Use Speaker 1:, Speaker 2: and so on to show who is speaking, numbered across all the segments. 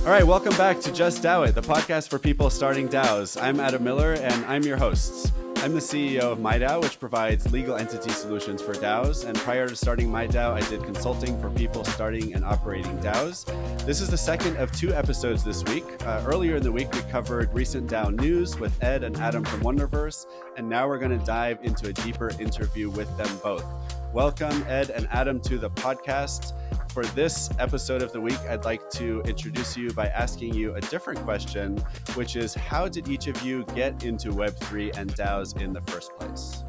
Speaker 1: All right, welcome back to Just DAO It, the podcast for people starting DAOs. I'm Adam Miller, and I'm your host. I'm the CEO of MyDAO, which provides legal entity solutions for DAOs. And prior to starting MyDAO, I did consulting for people starting and operating DAOs. This is the second of two episodes this week. Earlier in the week, we covered recent DAO news with Ed and Adam from Wonderverse, and now we're going to dive into a deeper interview with them both. Welcome, Ed and Adam, to the podcast. For this episode of the week, I'd like to introduce you by asking you a different question, which is, how did each of you get into Web3 and DAOs in the first place?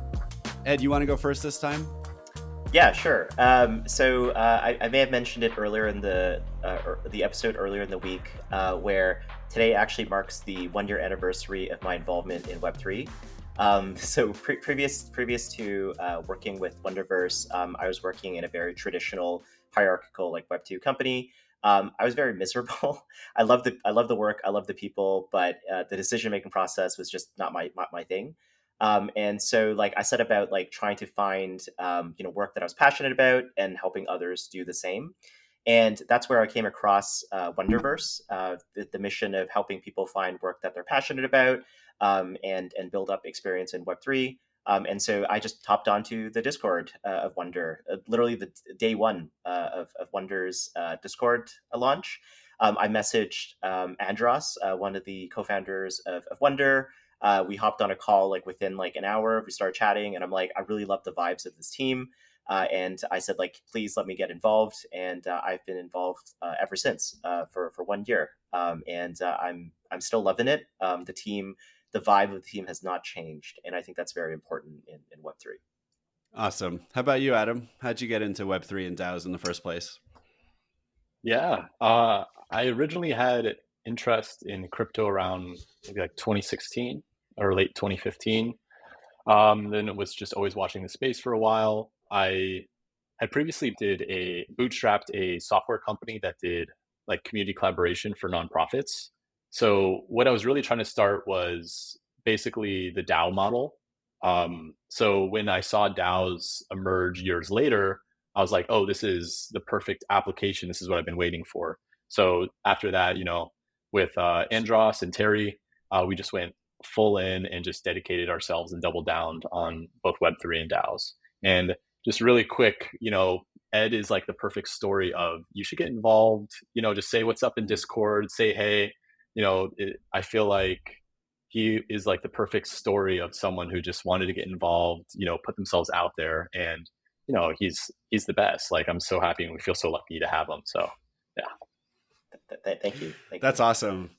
Speaker 1: Ed, you want to go first this time?
Speaker 2: Yeah, sure. I may have mentioned it earlier in the episode earlier in the week, where today actually marks the 1-year anniversary of my involvement in Web3. Previous to working with Wonderverse, I was working in a very traditional hierarchical like Web2 company. I was very miserable. I love the work, I love the people, but the decision making process was just not my thing. And so like I set about like trying to find work that I was passionate about and helping others do the same. And that's where I came across Wonderverse, the mission of helping people find work that they're passionate about, and build up experience in Web3. And so I just hopped onto the Discord of Wonder, literally the day one of Wonder's Discord launch. I messaged Andros, one of the co-founders of Wonder. We hopped on a call like within like an hour. We started chatting, and I'm like, I really love the vibes of this team. And I said, like, please let me get involved. And I've been involved ever since for 1 year. And I'm still loving it. The vibe of the team has not changed. And I think that's very important in Web3.
Speaker 1: Awesome. How about you, Adam? How'd you get into Web3 and DAOs in the first place?
Speaker 3: Yeah, I originally had interest in crypto around maybe like 2016 or late 2015. Then it was just always watching the space for a while. I had previously bootstrapped a software company that did like community collaboration for nonprofits. So what I was really trying to start was basically the DAO model. So when I saw DAOs emerge years later, I was like, oh, this is the perfect application. This is what I've been waiting for. So after that, with Andros and Terry, we just went full in and just dedicated ourselves and doubled down on both Web3 and DAOs. And just really quick, Ed is like the perfect story of you should get involved, just say what's up in Discord, say, hey, I feel like he is like the perfect story of someone who just wanted to get involved, put themselves out there, and he's the best. Like, I'm so happy and we feel so lucky to have him. So yeah.
Speaker 2: Thank you.
Speaker 1: That's awesome.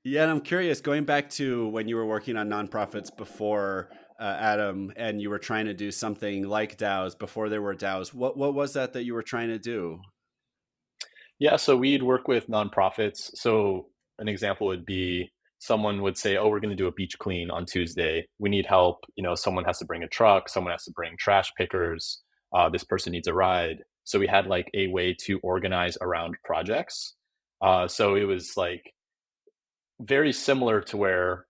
Speaker 1: Yeah, and I'm curious, going back to when you were working on nonprofits before, Adam, and you were trying to do something like DAOs before there were DAOs, what was that you were trying to do?
Speaker 3: Yeah, so we'd work with nonprofits. So an example would be someone would say, oh, we're going to do a beach clean on Tuesday. We need help. Someone has to bring a truck. Someone has to bring trash pickers. This person needs a ride. So we had like a way to organize around projects. So it was like very similar to where,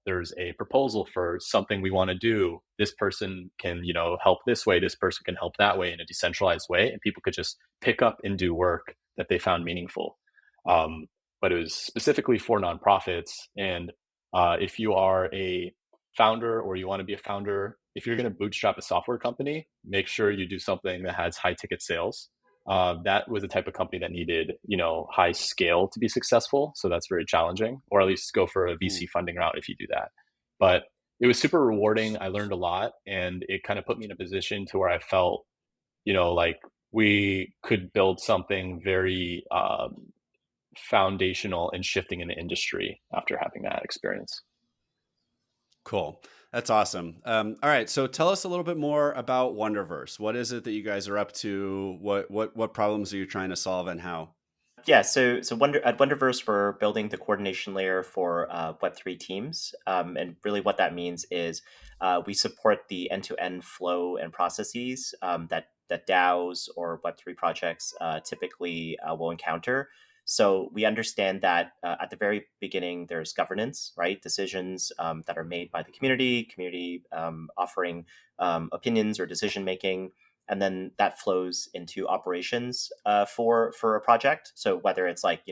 Speaker 3: there's a proposal for something we want to do. This person can, help this way. This person can help that way in a decentralized way. And people could just pick up and do work that they found meaningful. But it was specifically for nonprofits. And if you are a founder or you want to be a founder, if you're going to bootstrap a software company, make sure you do something that has high ticket sales. That was the type of company that needed, high scale to be successful. So that's very challenging, or at least go for a VC funding route if you do that. But it was super rewarding. I learned a lot, and it kind of put me in a position to where I felt, like we could build something very foundational and shifting in the industry after having that experience.
Speaker 1: Cool. That's awesome. All right. So tell us a little bit more about Wonderverse. What is it that you guys are up to? What problems are you trying to solve, and how?
Speaker 2: Yeah, so at Wonderverse, we're building the coordination layer for Web3 teams. And really what that means is we support the end-to-end flow and processes that DAOs or Web3 projects typically will encounter. So we understand that at the very beginning, there's governance, right? Decisions that are made by the community offering opinions or decision making. And then that flows into operations for a project. So whether it's like,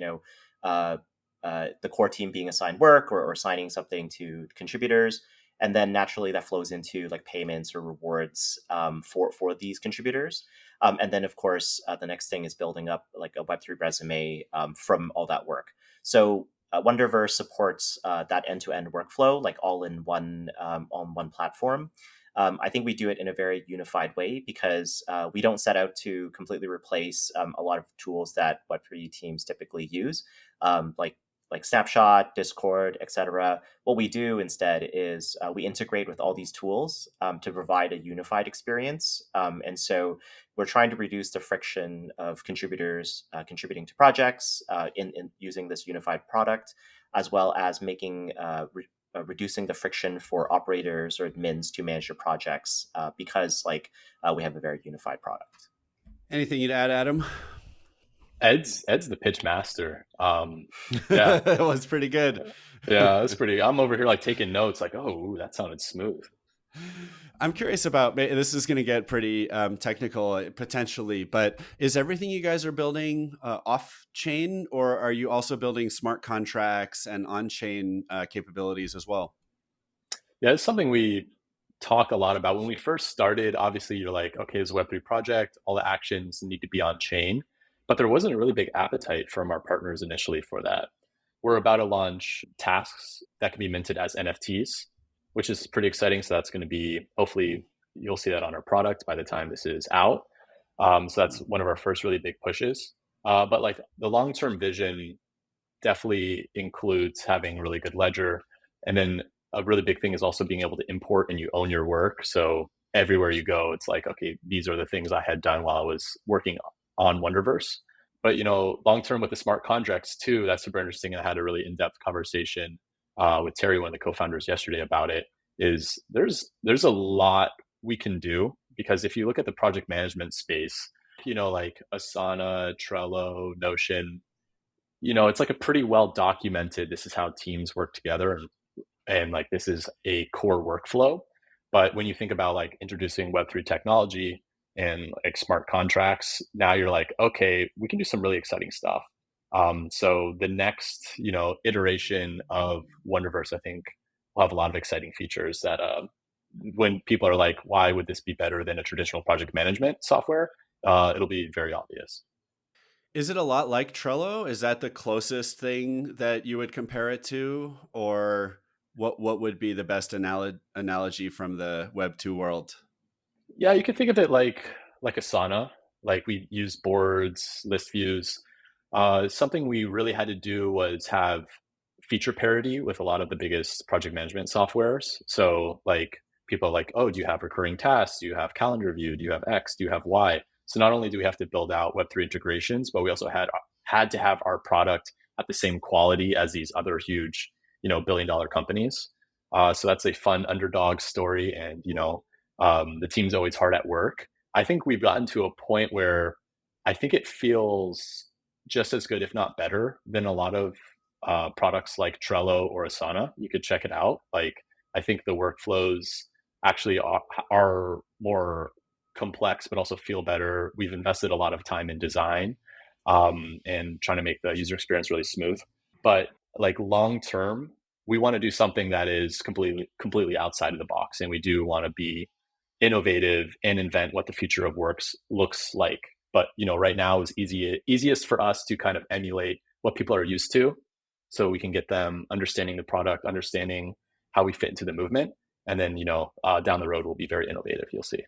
Speaker 2: the core team being assigned work or assigning something to contributors. And then naturally that flows into like payments or rewards for these contributors. And then of course, the next thing is building up like a Web3 resume from all that work. So Wonderverse supports that end-to-end workflow, like all in one on one platform. I think we do it in a very unified way because we don't set out to completely replace a lot of tools that Web3 teams typically use, like Snapshot, Discord, etc. What we do instead is we integrate with all these tools to provide a unified experience. And so we're trying to reduce the friction of contributors contributing to projects in using this unified product, as well as making reducing the friction for operators or admins to manage their projects because we have a very unified product.
Speaker 1: Anything you'd add, Adam?
Speaker 3: Ed's the pitch master. Yeah,
Speaker 1: It was pretty good.
Speaker 3: yeah, that's pretty. I'm over here like taking notes, like, oh, that sounded smooth.
Speaker 1: I'm curious about, this is going to get pretty technical potentially, but is everything you guys are building off chain, or are you also building smart contracts and on chain capabilities as well?
Speaker 3: Yeah, it's something we talk a lot about. When we first started, obviously you're like, okay, it's a Web3 project, all the actions need to be on chain, but there wasn't a really big appetite from our partners initially for that. We're about to launch tasks that can be minted as NFTs, which is pretty exciting. So that's going to be, hopefully you'll see that on our product by the time this is out. So that's one of our first really big pushes. But like the long-term vision definitely includes having really good ledger. And then a really big thing is also being able to import and you own your work. So everywhere you go, it's like, okay, these are the things I had done while I was working on Wonderverse. But long term with the smart contracts too, that's super interesting. I had a really in-depth conversation with Terry, one of the co-founders, yesterday about it. Is there's a lot we can do, because if you look at the project management space, like Asana, Trello, Notion, it's like a pretty well documented, this is how teams work together, and like this is a core workflow. But when you think about like introducing Web3 technology and like smart contracts, now you're like, okay, we can do some really exciting stuff. So the next, iteration of Wonderverse, I think, will have a lot of exciting features that when people are like, why would this be better than a traditional project management software? It'll be very obvious.
Speaker 1: Is it a lot like Trello? Is that the closest thing that you would compare it to? Or what would be the best analogy from the Web 2 world?
Speaker 3: Yeah, you can think of it like Asana. Like we use boards, list views. Something we really had to do was have feature parity with a lot of the biggest project management softwares. So like people are like, oh, do you have recurring tasks? Do you have calendar view? Do you have X? Do you have Y? So not only do we have to build out Web3 integrations, but we also had to have our product at the same quality as these other huge, billion-dollar companies. So that's a fun underdog story, and the team's always hard at work. I think we've gotten to a point where I think it feels just as good, if not better, than a lot of products like Trello or Asana. You could check it out. Like I think the workflows actually are more complex, but also feel better. We've invested a lot of time in design and trying to make the user experience really smooth. But like long term, we want to do something that is completely outside of the box, and we do want to be innovative and invent what the future of works looks like. But right now is easiest for us to kind of emulate what people are used to, so we can get them understanding the product, understanding how we fit into the movement, and then down the road we'll be very innovative. You'll see.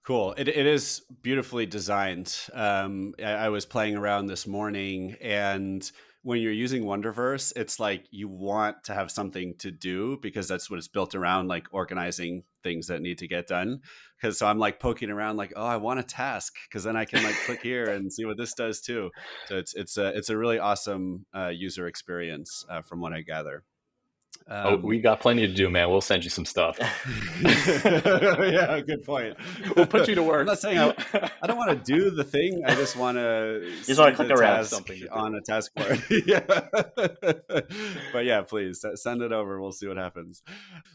Speaker 1: Cool. It is beautifully designed. I was playing around this morning, and when you're using Wonderverse, it's like you want to have something to do because that's what it's built around, like organizing things that need to get done. So I'm like poking around, like, oh, I want a task because then I can like click here and see what this does too. So it's a really awesome user experience from what I gather.
Speaker 3: We got plenty to do, man. We'll send you some stuff.
Speaker 1: Yeah, good point.
Speaker 3: We'll put you to work.
Speaker 1: I'm not saying I don't want to do the thing. I just want to
Speaker 2: click around
Speaker 1: something on a task board. Yeah. But yeah, please send it over. We'll see what happens.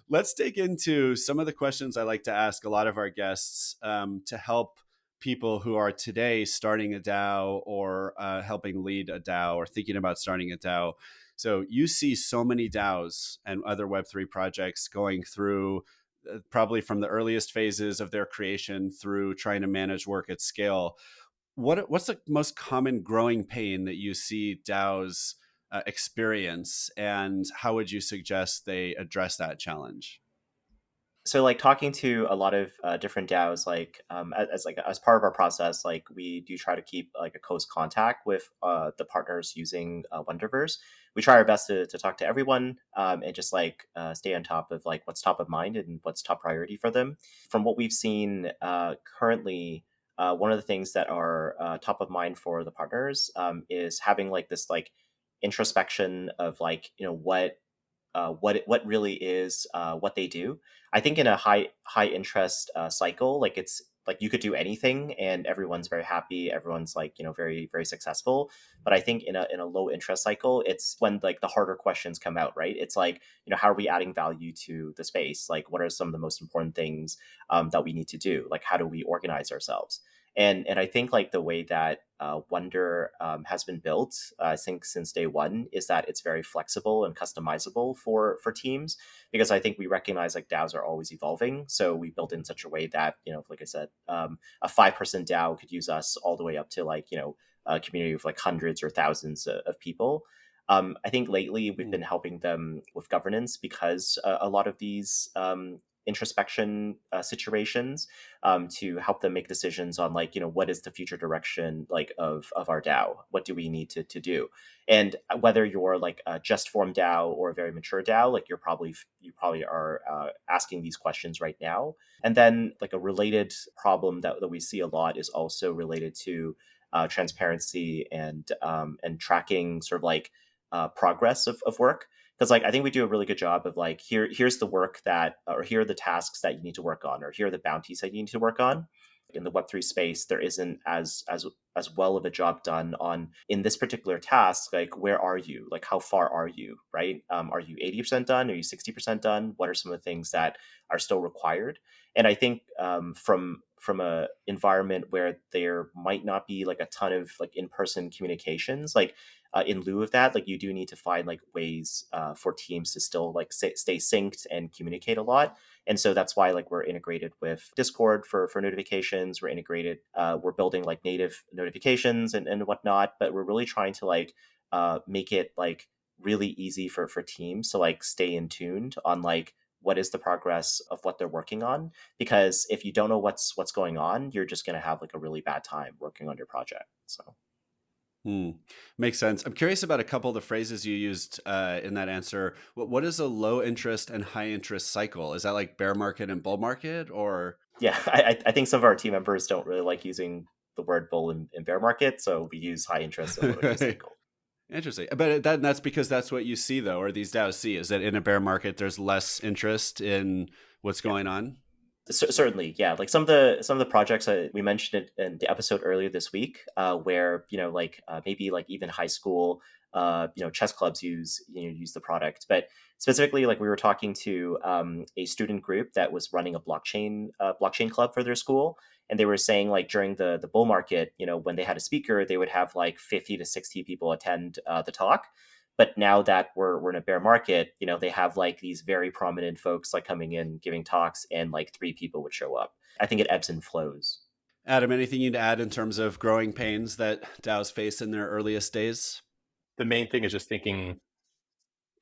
Speaker 1: Let's dig into some of the questions I like to ask a lot of our guests to help people who are today starting a DAO or helping lead a DAO or thinking about starting a DAO. So you see so many DAOs and other Web3 projects going through probably from the earliest phases of their creation through trying to manage work at scale. What's the most common growing pain that you see DAOs experience, and how would you suggest they address that challenge?
Speaker 2: So like talking to a lot of different DAOs, like as part of our process, like we do try to keep like a close contact with the partners using Wonderverse. We try our best to talk to everyone and just like stay on top of like what's top of mind and what's top priority for them. From what we've seen currently, one of the things that are top of mind for the partners is having like this like introspection of like what really is what they do. I think in a high interest cycle, like it's like you could do anything and everyone's very happy, everyone's like very very successful. But I think in a low interest cycle, it's when like the harder questions come out, right? It's like how are we adding value to the space? Like what are some of the most important things that we need to do? Like how do we organize ourselves? And I think like the way that Wonder has been built, I think since day one, is that it's very flexible and customizable for teams. Because I think we recognize like DAOs are always evolving, so we built in such a way that like I said, a 5-person DAO could use us all the way up to like a community of like hundreds or thousands of people. I think lately we've been helping them with governance because a lot of these introspection situations to help them make decisions on like what is the future direction like of our DAO, what do we need to do, and whether you're like a just formed DAO or a very mature DAO, like you probably are asking these questions right now. And then like a related problem that we see a lot is also related to transparency and tracking sort of like progress of work, because like I think we do a really good job of like here's the work that, or here are the tasks that you need to work on, or here are the bounties that you need to work on. In the Web3 space, there isn't as well of a job done on in this particular task. Like where are you? Like how far are you? Right? Are you 80% done? Are you 60% done? What are some of the things that are still required? And I think from a environment where there might not be like a ton of like in-person communications, like in lieu of that, like you do need to find like ways for teams to still like stay synced and communicate a lot. And so that's why like we're integrated with Discord for notifications. We're integrated. We're building like native notifications and whatnot. But we're really trying to like make it like really easy for teams to like stay in tuned on like what is the progress of what they're working on. Because if you don't know what's going on, you're just going to have like a really bad time working on your project. So.
Speaker 1: Makes sense. I'm curious about a couple of the phrases you used in that answer. What is a low interest and high interest cycle? Is that like bear market and bull market, or?
Speaker 2: Yeah, I think some of our team members don't really like using the word bull in bear market, so we use high interest and low interest cycle.
Speaker 1: Interesting. But that's because that's what you see, though, or these DAOs see, is that in a bear market, there's less interest in what's going on.
Speaker 2: Certainly, yeah. Like some of the projects we mentioned it in the episode earlier this week, where maybe like even high school, chess clubs use the product. But specifically, like we were talking to a student group that was running a blockchain club for their school, and they were saying like during the bull market, when they had a speaker, they would have like 50 to 60 people attend the talk. But now that we're in a bear market, they have like these very prominent folks like coming in giving talks, and like 3 people would show up. I think it ebbs and flows.
Speaker 1: Adam, anything you'd add in terms of growing pains that DAOs face in their earliest days?
Speaker 3: The main thing is just thinking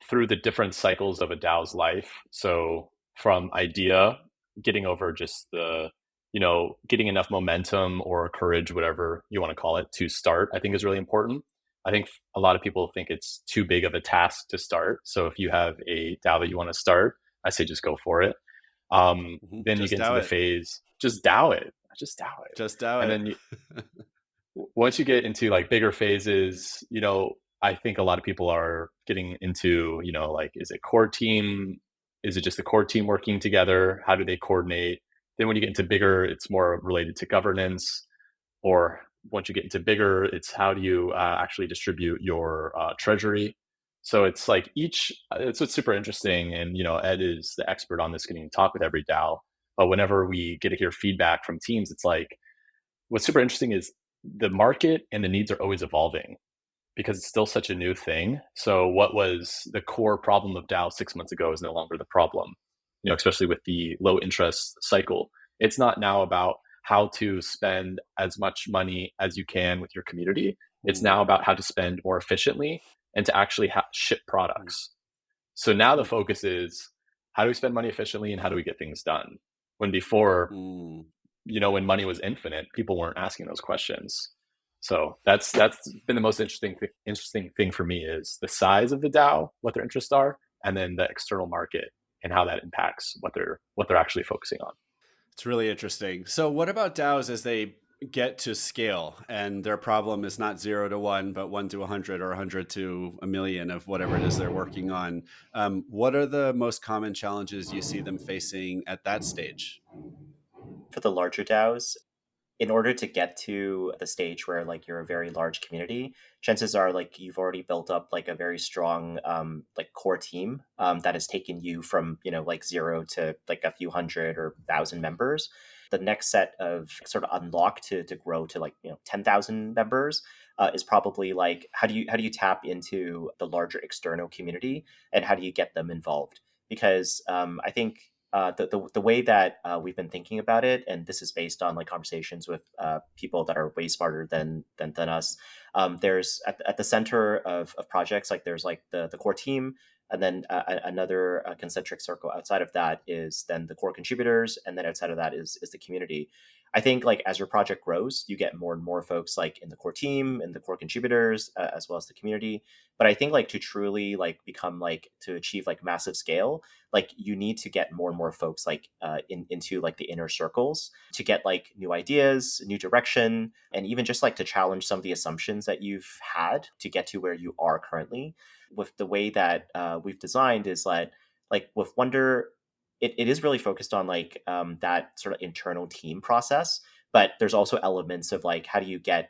Speaker 3: through the different cycles of a DAO's life. So from idea, getting over just the, getting enough momentum or courage, whatever you want to call it, to start, I think is really important. I think a lot of people think it's too big of a task to start. So if you have a DAO that you want to start, I say just go for it. Then you get into the phase, just DAO it. Just DAO it.
Speaker 1: Just DAO it.
Speaker 3: And then once you get into like bigger phases, I think a lot of people are getting into, like, is it core team? Is it just the core team working together? How do they coordinate? Then when you get into bigger, it's more related to governance. Or once you get into bigger, it's how do you actually distribute your treasury? So it's like it's what's super interesting. And, Ed is the expert on this, getting to talk with every DAO. But whenever we get to hear feedback from teams, it's like, what's super interesting is the market and the needs are always evolving because it's still such a new thing. So what was the core problem of DAO 6 months ago is no longer the problem, especially with the low interest cycle. It's not now about how to spend as much money as you can with your community. It's
Speaker 1: Mm,
Speaker 3: now about how to spend more efficiently and to actually ship
Speaker 1: mm,
Speaker 3: products. So now the
Speaker 1: mm,
Speaker 3: focus is how do we spend money efficiently and how do we get things done? When before,
Speaker 1: mm.
Speaker 3: when money was infinite, people weren't asking those questions. So that's been the most interesting thing for me is the size of the DAO, what their interests are, and then the external market and how that impacts what they're actually focusing on.
Speaker 1: It's really interesting. So, what about DAOs as they get to scale and their problem is not 0 to 1, but 1 to 100 or 100 to 1,000,000 of whatever it is they're working on? What are the most common challenges you see them facing at that stage?
Speaker 2: For the larger DAOs, in order to get to the stage where like you're a very large community, chances are like you've already built up like a very strong like core team that has taken you from like zero to like a few hundred or thousand members. The next set of sort of unlock to grow to like 10,000 members is probably like how do you tap into the larger external community and how do you get them involved? Because I think the way that we've been thinking about it, and this is based on like conversations with people that are way smarter than us. There's at the center of projects like there's like the core team, and then another concentric circle outside of that is then the core contributors, and then outside of that is the community. I think like as your project grows, you get more and more folks like in the core team and the core contributors as well as the community. But I think like to truly like become like to achieve like massive scale, like you need to get more and more folks like into like the inner circles to get like new ideas, new direction, and even just like to challenge some of the assumptions that you've had to get to where you are currently. With the way that we've designed is like with Wonder, it is really focused on like that sort of internal team process, but there's also elements of like how do you get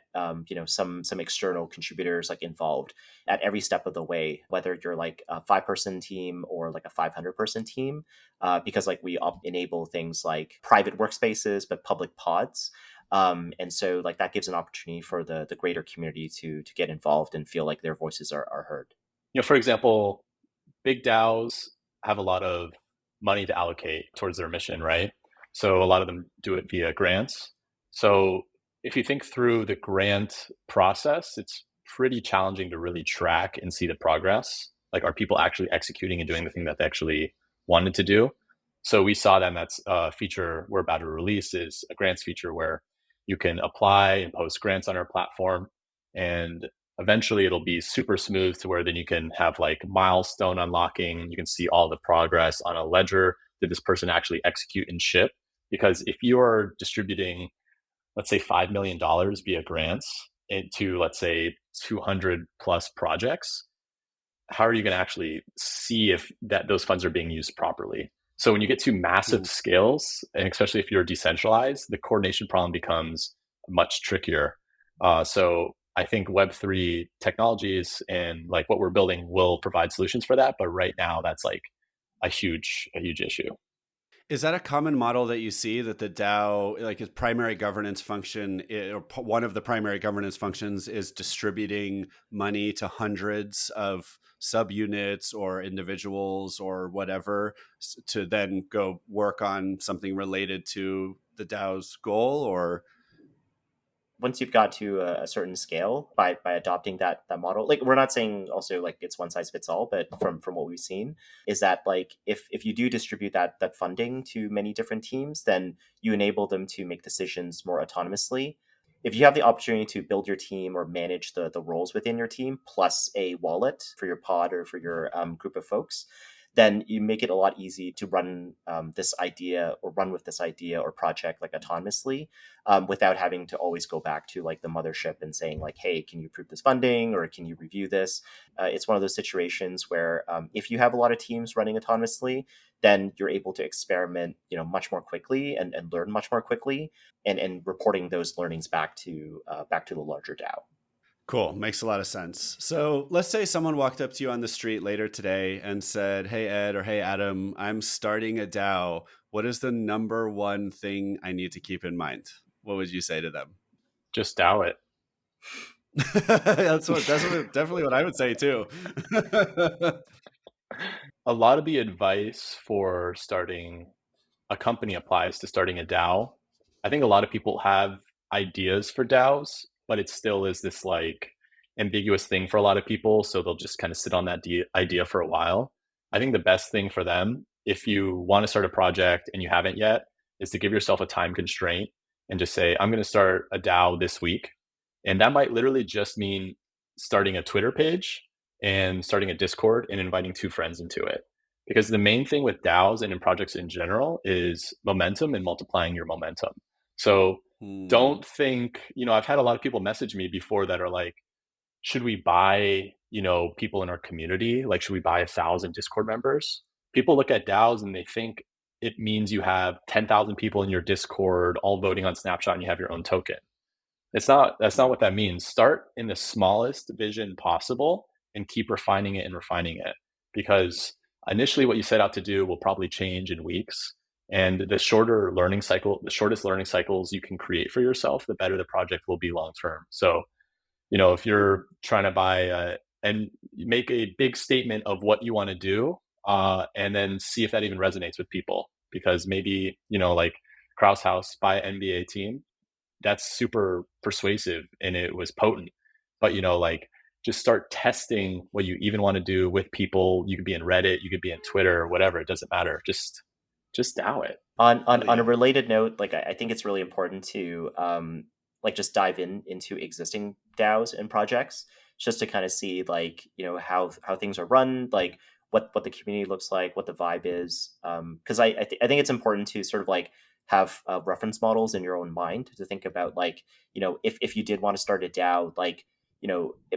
Speaker 2: some external contributors like involved at every step of the way, whether you're like a 5-person team or like a 500-person team, because like we enable things like private workspaces but public pods. And so like that gives an opportunity for the greater community to get involved and feel like their voices are heard.
Speaker 3: For example, big DAOs have a lot of money to allocate towards their mission, right? So a lot of them do it via grants. So if you think through the grant process, it's pretty challenging to really track and see the progress. Like, are people actually executing and doing the thing that they actually wanted to do? So we saw that, and that's a feature we're about to release is a grants feature where you can apply and post grants on our platform. And eventually it'll be super smooth to where then you can have like milestone unlocking. You can see all the progress on a ledger. Did this person actually execute and ship? Because if you're distributing, let's say $5 million via grants into, let's say, 200 plus projects, how are you going to actually see if those funds are being used properly? So when you get to massive
Speaker 1: Mm.
Speaker 3: scales, and especially if you're decentralized, the coordination problem becomes much trickier. So I think Web3 technologies and like what we're building will provide solutions for that. But right now, that's like a huge issue.
Speaker 1: Is that a common model that you see that the DAO, like its primary governance function, or one of the primary governance functions is distributing money to hundreds of subunits or individuals or whatever to then go work on something related to the DAO's goal? Or
Speaker 2: Once you've got to a certain scale by adopting that model, like we're not saying also like it's one size fits all, but from what we've seen is that like if you do distribute that funding to many different teams, then you enable them to make decisions more autonomously. If you have the opportunity to build your team or manage the roles within your team plus a wallet for your pod or for your group of folks, then you make it a lot easy to run this idea or run with this idea or project like autonomously, without having to always go back to like the mothership and saying like, hey, can you approve this funding or can you review this? It's one of those situations where if you have a lot of teams running autonomously, then you're able to experiment much more quickly and learn much more quickly, and reporting those learnings back to the larger DAO.
Speaker 1: cool, makes a lot of sense. So let's say someone walked up to you on the street later today and said, "Hey Ed," or "Hey Adam, I'm starting a DAO. What is the number one thing I need to keep in mind?" What would you say to them?
Speaker 3: just DAO it.
Speaker 1: That's definitely what I would say too.
Speaker 3: A lot of the advice for starting a company applies to starting a DAO. I think a lot of people have ideas for DAOs, but it still is this like ambiguous thing for a lot of people. So they'll just kind of sit on that idea for a while. I think the best thing for them, if you want to start a project and you haven't yet, is to give yourself a time constraint and just say, I'm going to start a DAO this week. And that might literally just mean starting a Twitter page and starting a Discord and inviting 2 friends into it. Because the main thing with DAOs and in projects in general is momentum and multiplying your momentum. So don't think, I've had a lot of people message me before that are like, should we buy, people in our community? Like, should we buy 1,000 Discord members? People look at DAOs and they think it means you have 10,000 people in your Discord all voting on Snapshot and you have your own token. That's not what that means. Start in the smallest vision possible and keep refining it and refining it, because initially what you set out to do will probably change in weeks. And the shortest learning cycles you can create for yourself, the better the project will be long term. So, if you're trying to buy and make a big statement of what you want to do, and then see if that even resonates with people, because maybe, like Kraus House, buy an NBA team, that's super persuasive and it was potent. But like, just start testing what you even want to do with people. You could be in Reddit, you could be in Twitter, whatever, it doesn't matter. Just DAO it.
Speaker 2: On a related note, like I think it's really important to like just dive into existing DAOs and projects, just to kind of see like how things are run, like what the community looks like, what the vibe is. Because I think it's important to sort of like have reference models in your own mind to think about, like if you did want to start a DAO, like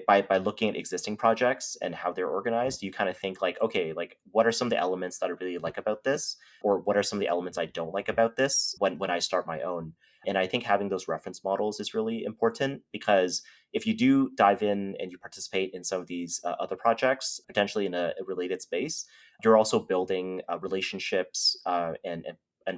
Speaker 2: by looking at existing projects and how they're organized, you kind of think like, okay, like what are some of the elements that I really like about this, or what are some of the elements I don't like about this when I start my own. And I think having those reference models is really important, because if you do dive in and you participate in some of these other projects, potentially in a related space, you're also building relationships and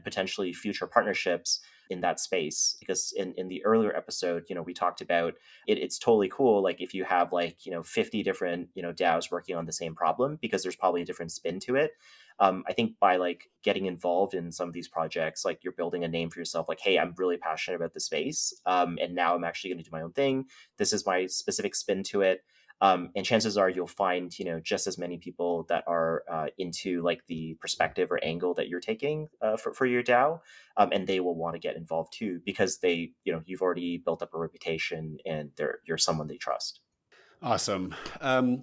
Speaker 2: potentially future partnerships in that space. Because in the earlier episode, we talked about it's totally cool, like if you have like 50 different DAOs working on the same problem, because there's probably a different spin to it. I think by like getting involved in some of these projects, like you're building a name for yourself, like, hey, I'm really passionate about the space, and now I'm actually going to do my own thing. This is my specific spin to it. And chances are you'll find, just as many people that are into like the perspective or angle that you're taking for your DAO, and they will want to get involved too, because you've already built up a reputation and you're someone they trust.
Speaker 1: Awesome.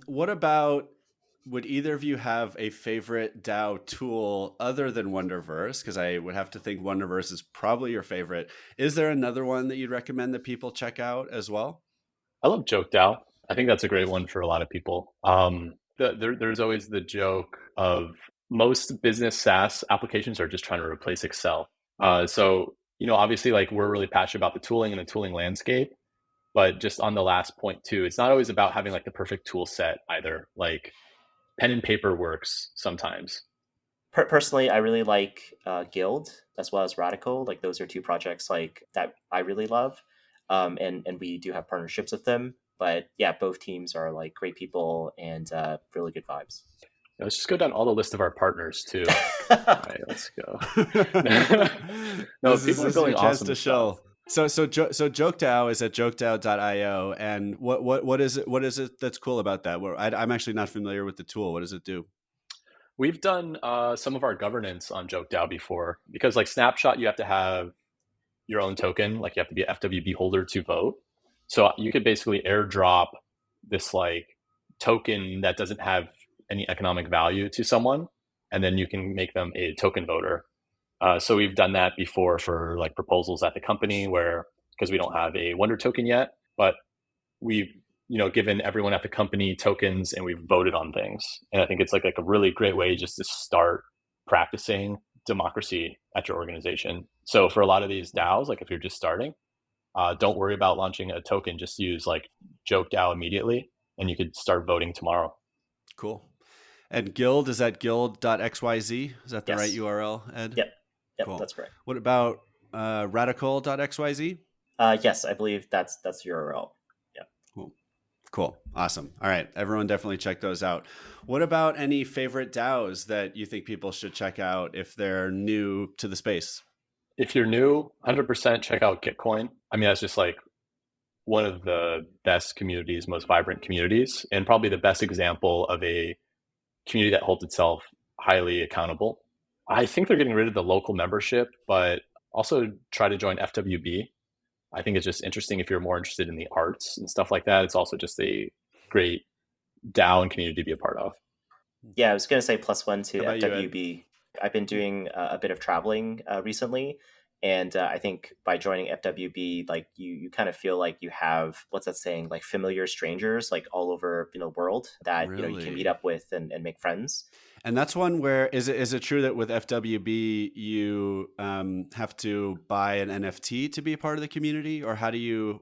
Speaker 1: What about, would either of you have a favorite DAO tool other than Wonderverse? Because I would have to think Wonderverse is probably your favorite. Is there another one that you'd recommend that people check out as well?
Speaker 3: I love Joke DAO. I think that's a great one for a lot of people. There's always the joke of most business SaaS applications are just trying to replace Excel. So, obviously, like we're really passionate about the tooling and the tooling landscape, but just on the last point too, it's not always about having like the perfect tool set either. Like pen and paper works sometimes.
Speaker 2: Personally, I really like Guild as well as Radical. Like those are two projects like that I really love, and we do have partnerships with them. But yeah, both teams are like great people and really good vibes.
Speaker 3: Let's just go down all the list of our partners too. All right, let's go. No,
Speaker 1: This
Speaker 3: people are
Speaker 1: is
Speaker 3: building
Speaker 1: your chance
Speaker 3: awesome
Speaker 1: to
Speaker 3: stuff.
Speaker 1: show. So JokeDAO is at jokedao.io, and what is it that's cool about that? I'm actually not familiar with the tool. What does it do?
Speaker 3: We've done some of our governance on JokeDAO before, because like Snapshot, you have to have your own token, like you have to be a FWB holder to vote. So you could basically airdrop this like token that doesn't have any economic value to someone, and then you can make them a token voter. So we've done that before for like proposals at the company, where because we don't have a Wonder token yet, but we've given everyone at the company tokens and we've voted on things. And I think it's like a really great way just to start practicing democracy at your organization. So for a lot of these DAOs, like if you're just starting, don't worry about launching a token. Just use like Joke DAO immediately, and you could start voting tomorrow.
Speaker 1: Cool. And Guild, is that guild.xyz? Is that the
Speaker 2: Yes.
Speaker 1: right URL, Ed?
Speaker 2: Yep,
Speaker 1: Cool.
Speaker 2: that's correct.
Speaker 1: What about radical.xyz?
Speaker 2: Yes, I believe that's the URL. Yeah.
Speaker 1: Cool. Cool. Awesome. All right. Everyone definitely check those out. What about any favorite DAOs that you think people should check out if they're new to the space?
Speaker 3: If you're new, 100% check out Gitcoin. I mean, that's just like one of the best communities, most vibrant communities, and probably the best example of a community that holds itself highly accountable. I think they're getting rid of the local membership, but also try to join FWB. I think it's just interesting if you're more interested in the arts and stuff like that. It's also just a great DAO and community to be a part of.
Speaker 2: Yeah, I was going to say +1 to
Speaker 1: How about you, Ed?
Speaker 2: FWB. I've been doing a bit of traveling recently, and I think by joining FWB, like you kind of feel like you have, what's that saying, like familiar strangers, like all over the world that you can
Speaker 1: Really?
Speaker 2: meet up with and make friends.
Speaker 1: And that's one where is it true that with FWB you have to buy an NFT to be a part of the community, or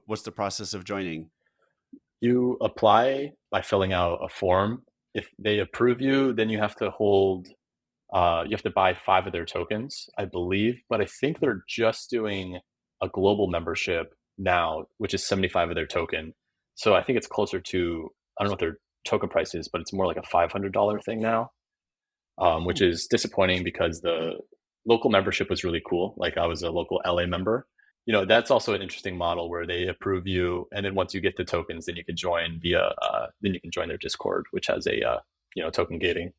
Speaker 1: what's the process of joining?
Speaker 3: You apply by filling out a form. If they approve you, then you have to buy 5 of their tokens, I believe. But I think they're just doing a global membership now, which is 75 of their token. So I think it's closer to, I don't know what their token price is, but it's more like a $500 thing now, which is disappointing because the local membership was really cool. Like I was a local LA member. That's also an interesting model where they approve you, and then once you get the tokens, then you can join their Discord, which has a token gating.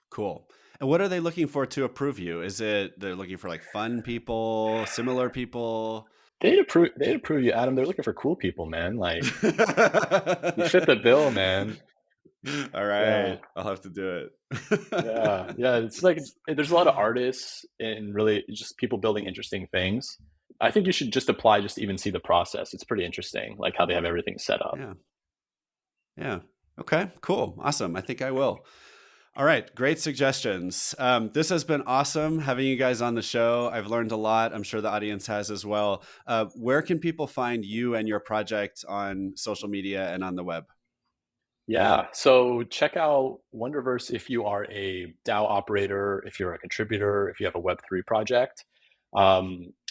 Speaker 1: Cool. And what are they looking for to approve you? Is it they're looking for like fun people, similar people?
Speaker 3: They'd approve you, Adam. They're looking for cool people, man. Like you fit the bill, man.
Speaker 1: All right.
Speaker 3: Yeah.
Speaker 1: I'll have to do it.
Speaker 3: Yeah. It's like there's a lot of artists and really just people building interesting things. I think you should just apply just to even see the process. It's pretty interesting, like how they have everything set up.
Speaker 1: Yeah. Okay, cool. Awesome. I think I will. All right. Great suggestions. This has been awesome having you guys on the show. I've learned a lot. I'm sure the audience has as well. Where can people find you and your project on social media and on the web?
Speaker 3: Yeah. So check out Wonderverse if you are a DAO operator, if you're a contributor, if you have a Web3 project.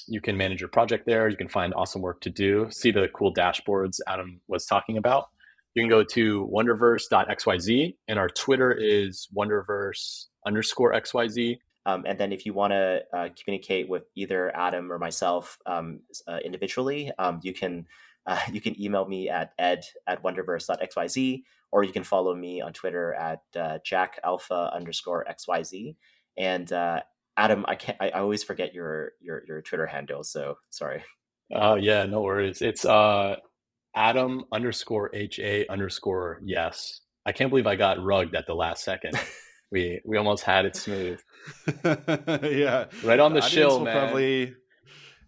Speaker 3: You can manage your project there. You can find awesome work to do. See the cool dashboards Adam was talking about. You can go to wonderverse.xyz, and our Twitter is wonderverse_xyz.
Speaker 2: And then if you want to communicate with either Adam or myself individually, you can email me at ed@wonderverse.xyz, or you can follow me on Twitter at jackalpha_xyz. And Adam, I always forget your Twitter handle, so sorry.
Speaker 3: Yeah, no worries. It's Adam_HA_yes. I can't believe I got rugged at the last second. We almost had it smooth.
Speaker 1: Yeah.
Speaker 3: Right on the shill, man.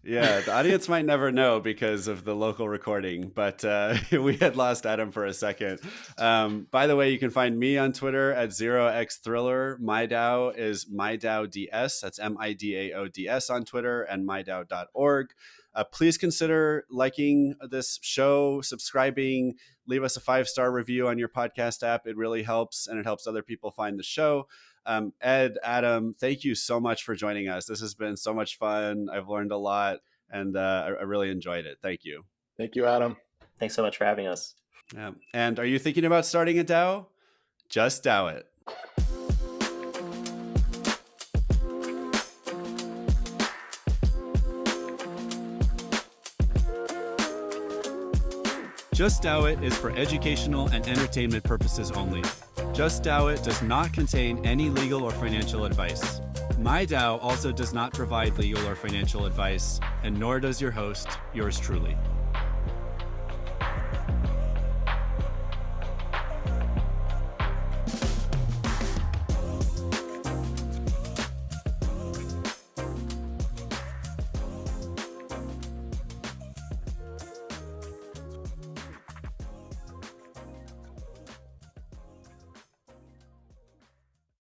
Speaker 1: The audience might never know because of the local recording, but we had lost Adam for a second. By the way, you can find me on Twitter at 0xthriller. My DAO is MyDAODS. That's MIDAODS on Twitter, and mydao.org. Please consider liking this show, subscribing, leave us a 5-star review on your podcast app. It really helps, and it helps other people find the show. Ed, Adam, thank you so much for joining us. This has been so much fun. I've learned a lot, and I really enjoyed it. Thank you.
Speaker 3: Thank you, Adam.
Speaker 2: Thanks so much for having us.
Speaker 1: Yeah. And are you thinking about starting a DAO? Just DAO it. Just DAO It is for educational and entertainment purposes only. Just DAO It does not contain any legal or financial advice. My DAO also does not provide legal or financial advice, and nor does your host, yours truly.